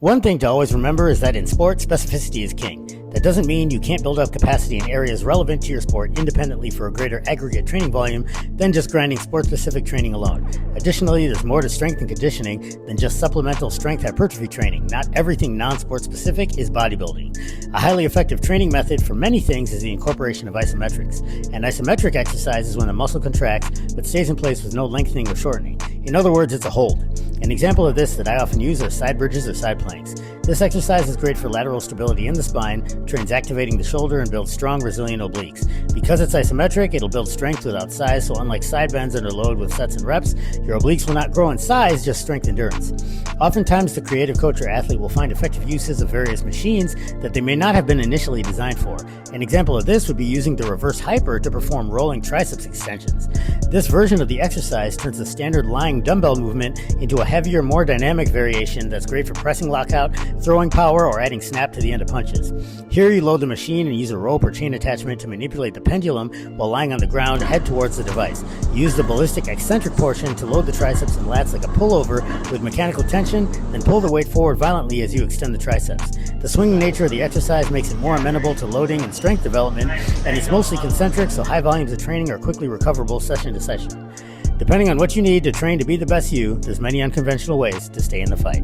One thing to always remember is that in sports, specificity is king. That doesn't mean you can't build up capacity in areas relevant to your sport independently for a greater aggregate training volume than just grinding sport-specific training alone. Additionally, there's more to strength and conditioning than just supplemental strength hypertrophy training. Not everything non-sport specific is bodybuilding. A highly effective training method for many things is the incorporation of isometrics. An isometric exercise is when the muscle contracts but stays in place with no lengthening or shortening. In other words, it's a hold. An example of this that I often use are side bridges or side planks. This exercise is great for lateral stability in the spine, trains activating the shoulder, and builds strong, resilient obliques. Because it's isometric, it'll build strength without size, so unlike side bends under load with sets and reps, your obliques will not grow in size, just strength endurance. Oftentimes, the creative coach or athlete will find effective uses of various machines that they may not have been initially designed for. An example of this would be using the reverse hyper to perform rolling triceps extensions. This version of the exercise turns the standard lying dumbbell movement into a heavier, more dynamic variation that's great for pressing lockout, throwing power, or adding snap to the end of punches. Here you load the machine and use a rope or chain attachment to manipulate the pendulum while lying on the ground, head towards the device. Use the ballistic eccentric portion to load the triceps and lats like a pullover with mechanical tension, then pull the weight forward violently as you extend the triceps. The swinging nature of the exercise makes it more amenable to loading and strength development, and it's mostly concentric, so high volumes of training are quickly recoverable session to session. Depending on what you need to train to be the best you, there's many unconventional ways to stay in the fight.